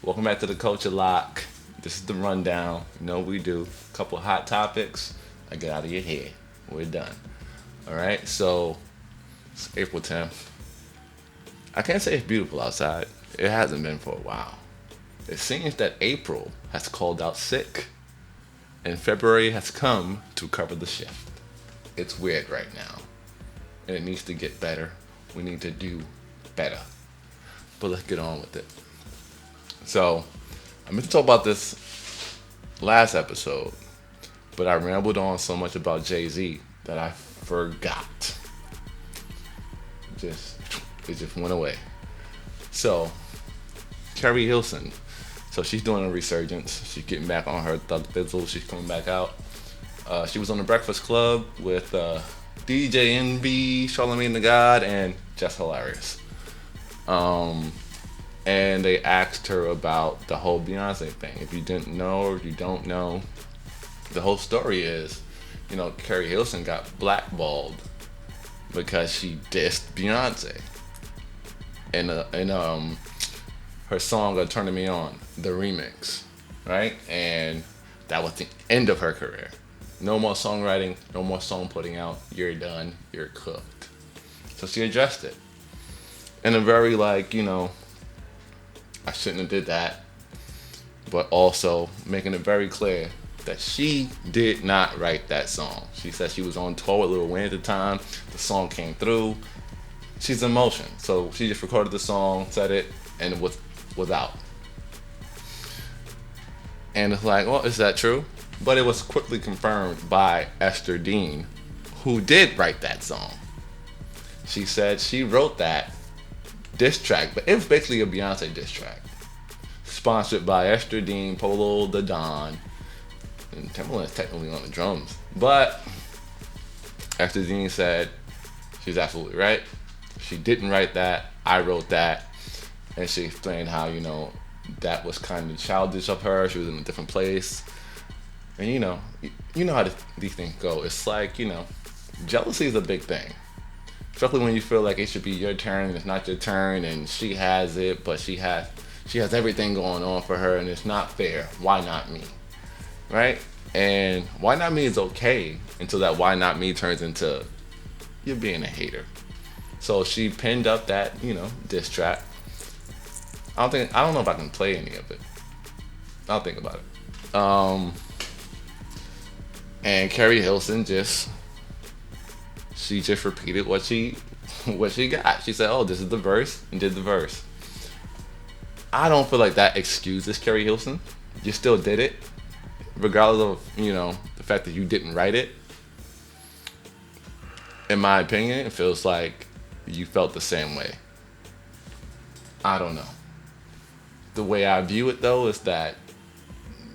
Welcome back to the Culture Lock. This is the rundown. You know what we do. Couple hot topics. I get out of your head. We're done. All right. So it's April 10th. I can't say it's beautiful outside. It hasn't been for a while. It seems that April has called out sick, and February has come to cover the shift. It's weird right now, and it needs to get better. We need to do better. But let's get on with it. So, I meant to talk about this last episode, but I rambled on so much about Jay-Z that I forgot. It just went away. So, Keri Hilson. So she's doing a resurgence. She's getting back on her thug thizzle. She's coming back out. She was on the Breakfast Club with DJ NB, Charlamagne the God, and Just Hilarious. And they asked her about the whole Beyonce thing. If you didn't know or if you don't know, the whole story is, Keri Hilson got blackballed because she dissed Beyonce. And her song "Turning Me On," the remix, right? And that was the end of her career. No more songwriting, no more song putting out. You're done. You're cooked. So she addressed it in a very I shouldn't have did that, but also making it very clear that she did not write that song. She said she was on tour with Lil Wayne at the time. The song came through. She's in motion, so she just recorded the song, said it, and it was out. And it's like, well, is that true? But it was quickly confirmed by Esther Dean, who did write that song. She said she wrote that diss track, but it was basically a Beyonce diss track, sponsored by Esther Dean, Polo the Don, and Timbaland's technically on the drums. But Esther Dean said she's absolutely right. She didn't write that. I wrote that, and she explained how that was kind of childish of her. She was in a different place, and you know how these things go. It's like jealousy is a big thing. Especially when you feel like it should be your turn and it's not your turn, and she has it, but she has everything going on for her, and it's not fair. Why not me? Right? And why not me is okay until that why not me turns into you're being a hater. So she pinned up that, diss track. I don't know if I can play any of it. I'll think about it. And Keri Hilson she just repeated what she got. She said, "Oh, this is the verse," and did the verse. I don't feel like that excuses Keri Hilson. You still did it, regardless of the fact that you didn't write it. In my opinion, it feels like you felt the same way. I don't know. The way I view it though is that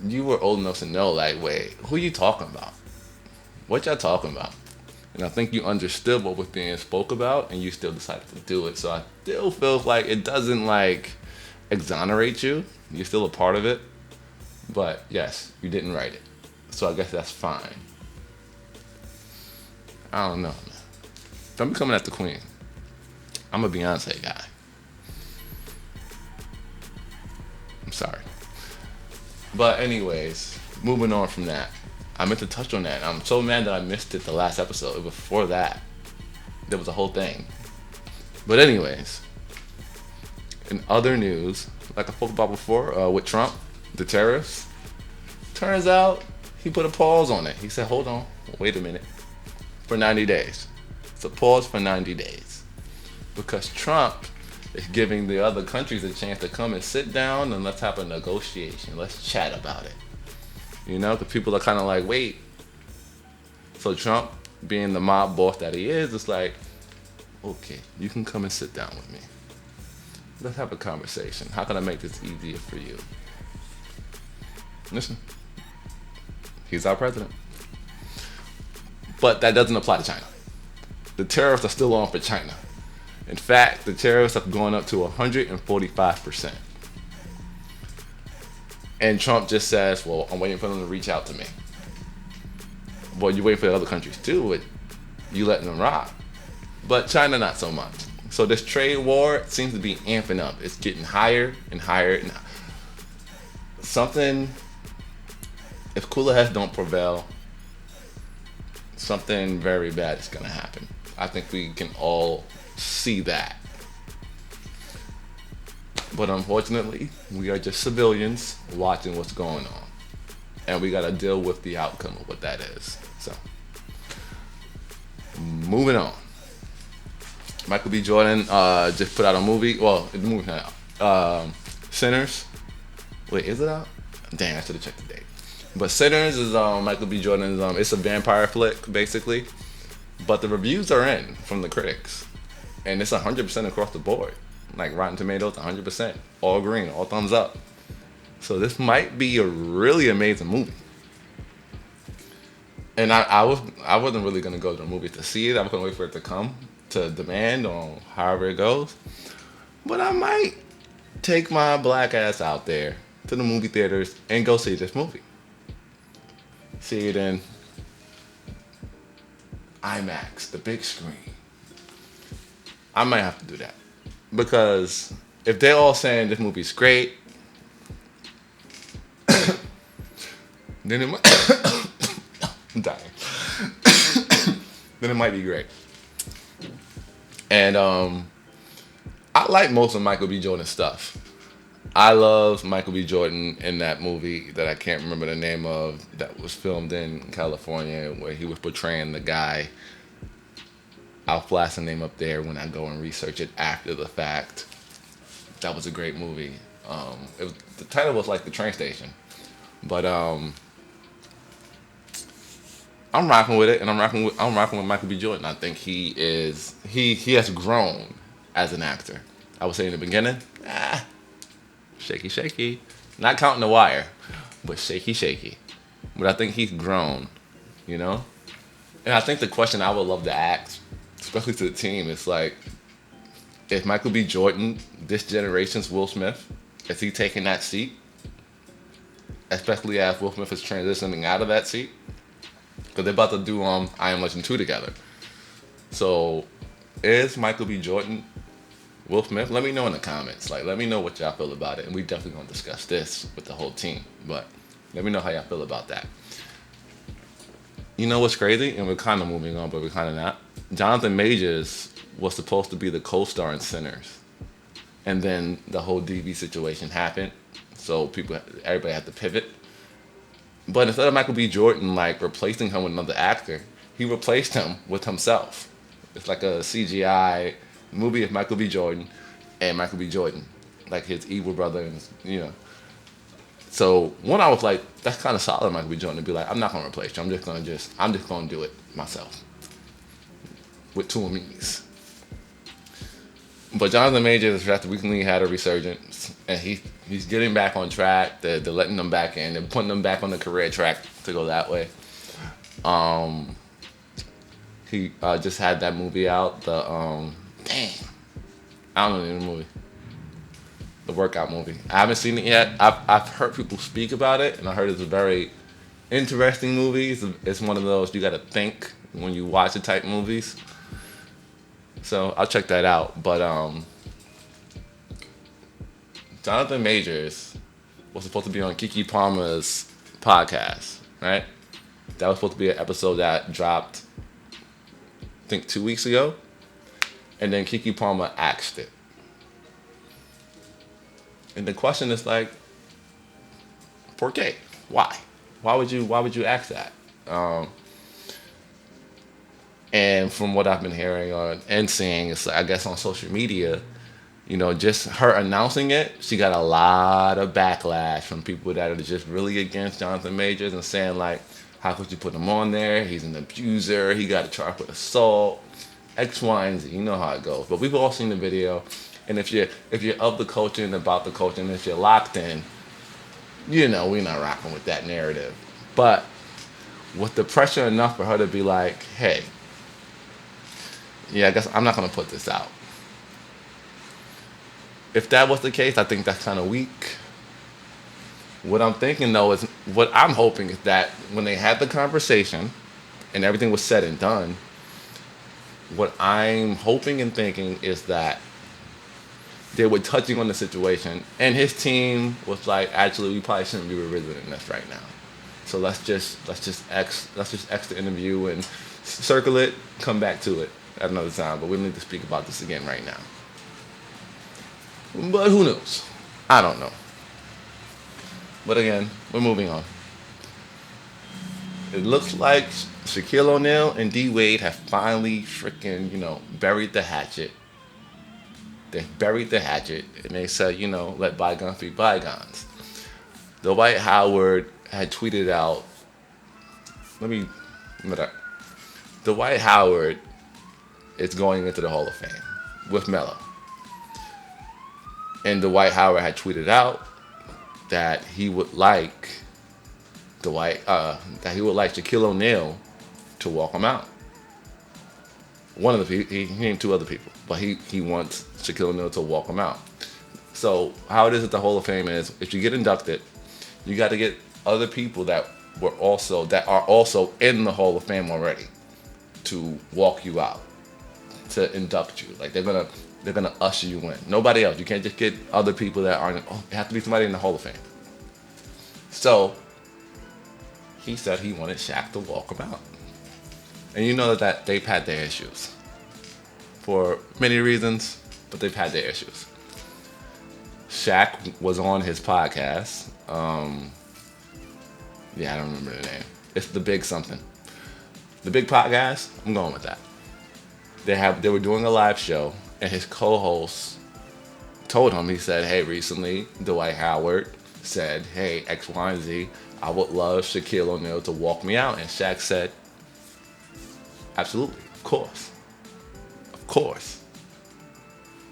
you were old enough to know, like, wait, who you talking about? What y'all talking about? And I think you understood what was being spoke about, and you still decided to do it. So I still feel like it doesn't exonerate you. You're still a part of it. But yes, you didn't write it. So I guess that's fine. I don't know, man. If I'm coming at the Queen, I'm a Beyonce guy. I'm sorry. But anyways, moving on from that. I meant to touch on that. I'm so mad that I missed it the last episode. Before that, there was a whole thing. But anyways, in other news, like I spoke about before, with Trump, the tariffs, turns out he put a pause on it. He said, hold on, wait a minute, for 90 days. It's a pause for 90 days. Because Trump is giving the other countries a chance to come and sit down and let's have a negotiation. Let's chat about it. The people are kind of like, wait. So Trump, being the mob boss that he is, it's like, okay, you can come and sit down with me. Let's have a conversation. How can I make this easier for you? Listen, he's our president. But that doesn't apply to China. The tariffs are still on for China. In fact, the tariffs have gone up to 145%. And Trump just says, well, I'm waiting for them to reach out to me. Well, you're waiting for the other countries too, but you letting them rock. But China, not so much. So this trade war seems to be amping up. It's getting higher and higher. And something, if cooler heads don't prevail, something very bad is going to happen. I think we can all see that. But unfortunately, we are just civilians watching what's going on. And we got to deal with the outcome of what that is. So, moving on. Michael B. Jordan just put out a movie. Well, the movie's not out. Sinners. Wait, is it out? Dang, I should have checked the date. But Sinners is Michael B. Jordan's. It's a vampire flick, basically. But the reviews are in from the critics. And it's 100% across the board. Like Rotten Tomatoes, 100%. All green, all thumbs up. So this might be a really amazing movie. And I wasn't really going to go to the movie to see it. I was going to wait for it to come to demand on however it goes. But I might take my black ass out there to the movie theaters and go see this movie. See it in IMAX, the big screen. I might have to do that. Because if they're all saying this movie's great, then it might I'm dying. Then it might be great. And I like most of Michael B. Jordan's stuff. I love Michael B. Jordan in that movie that I can't remember the name of, that was filmed in California, where he was portraying the guy. I'll flash the name up there when I go and research it after the fact. That was a great movie. The title was like The Train Station. But I'm rocking with it, and I'm rocking with Michael B. Jordan. I think he has grown as an actor. I was saying in the beginning, shaky. Not counting The Wire, but shaky. But I think he's grown, you know? And I think the question I would love to ask, especially to the team, is like, is Michael B. Jordan this generation's Will Smith? Is he taking that seat? Especially as Will Smith is transitioning out of that seat? Because they're about to do I Am Legend 2 together. So, is Michael B. Jordan Will Smith? Let me know in the comments. Like, let me know what y'all feel about it. And we definitely going to discuss this with the whole team. But let me know how y'all feel about that. You know what's crazy? And we're kind of moving on, but we're kind of not. Jonathan Majors was supposed to be the co-star in Sinners. And then the whole DV situation happened. So everybody had to pivot. But instead of Michael B. Jordan like replacing him with another actor, he replaced him with himself. It's like a CGI movie of Michael B. Jordan and Michael B. Jordan, like his evil brother, and you know. So when I was like, that's kind of solid, Michael B. Jordan, to be like, I'm not gonna replace you. I'm just gonna do it myself with two of me's. But Jonathan Majors has recently had a resurgence, and he's getting back on track. They're letting him back in. They're putting him back on the career track to go that way. He just had that movie out. I don't know the movie. The workout movie. I haven't seen it yet. I've heard people speak about it, and I heard it's a very interesting movie. It's one of those you got to think when you watch it type movies. So I'll check that out. But Jonathan Majors was supposed to be on Keke Palmer's podcast, right? That was supposed to be an episode that dropped, I think, 2 weeks ago. And then Keke Palmer axed it. And the question is like, ¿por qué? Why? Why would you ask that? And from what I've been hearing and seeing, it's, I guess, on social media, you know, just her announcing it, she got a lot of backlash from people that are just really against Jonathan Majors and saying like, how could you put him on there? He's an abuser. He got charged with assault, X, Y, and Z. You know how it goes. But we've all seen the video, and if you're of the culture and about the culture, and if you're locked in, you know we're not rocking with that narrative. But with the pressure enough for her to be like, hey, yeah, I guess I'm not going to put this out. If that was the case, I think that's kind of weak. What I'm thinking, though, is what I'm hoping is that when they had the conversation and everything was said and done, what I'm hoping and thinking is that they were touching on the situation, and his team was like, actually, we probably shouldn't be revisiting this right now. So let's just X the interview and circle it, come back to it at another time. But we don't need to speak about this again right now. But who knows? I don't know. But again, we're moving on. It looks like Shaquille O'Neal and D Wade have finally freaking, buried the hatchet. They buried the hatchet and they said, let bygones be bygones. Dwight Howard had tweeted out, Dwight Howard is going into the Hall of Fame with Melo. And Dwight Howard had tweeted out that he would like Shaquille O'Neal to walk him out. One of the people, he named two other people, but he wants Shaquille O'Neal to walk him out. So how it is at the Hall of Fame is, if you get inducted, you got to get other people that are also in the Hall of Fame already to walk you out, to induct you. Like they're gonna usher you in. Nobody else. You can't just get other people that aren't. Oh, it has to be somebody in the Hall of Fame. So he said he wanted Shaq to walk him out. And you know that they've had their issues. For many reasons, but they've had their issues. Shaq was on his podcast. I don't remember the name. It's The Big Something. The Big Podcast, I'm going with that. They were doing a live show, and his co-host told him, he said, hey, recently Dwight Howard said, hey, X, Y, and Z, I would love Shaquille O'Neal to walk me out. And Shaq said, absolutely, of course. Of course.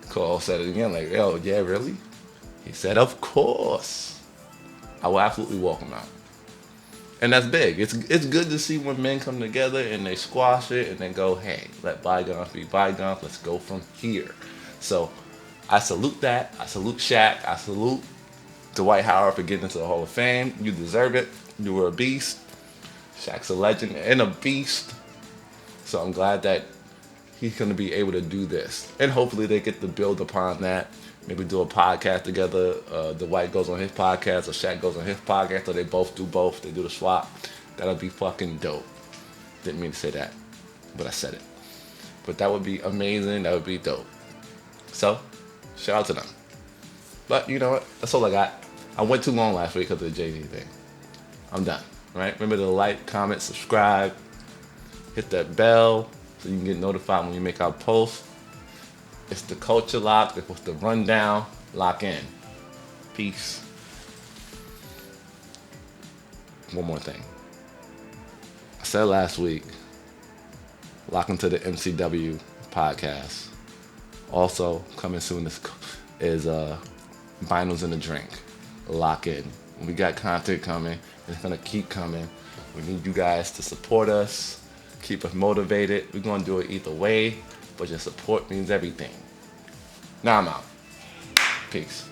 Cole said it again, like, yo, yeah, really? He said, of course. I will absolutely walk him out. And that's big. It's good to see when men come together and they squash it and then go, hey, let bygones be bygones. Let's go from here. So I salute that. I salute Shaq. I salute Dwight Howard for getting into the Hall of Fame. You deserve it. You were a beast. Shaq's a legend and a beast. So I'm glad that he's going to be able to do this. And hopefully they get to build upon that. Maybe do a podcast together. Dwight goes on his podcast or Shaq goes on his podcast, or they both do both. They do the swap. That'll be fucking dope. Didn't mean to say that, but I said it. But that would be amazing. That would be dope. So, shout out to them. But you know what? That's all I got. I went too long last week because of the Jay-Z thing. I'm done. All right? Remember to like, comment, subscribe. Hit that bell so you can get notified when we make our posts. It's the Culture Lock. It was the Rundown. Lock in. Peace. One more thing. I said last week, lock into the MCW podcast. Also, coming soon is Vinyls in the Drink. Lock in. We got content coming, and it's going to keep coming. We need you guys to support us, keep us motivated. We're going to do it either way, but your support means everything. Now I'm out. Peace.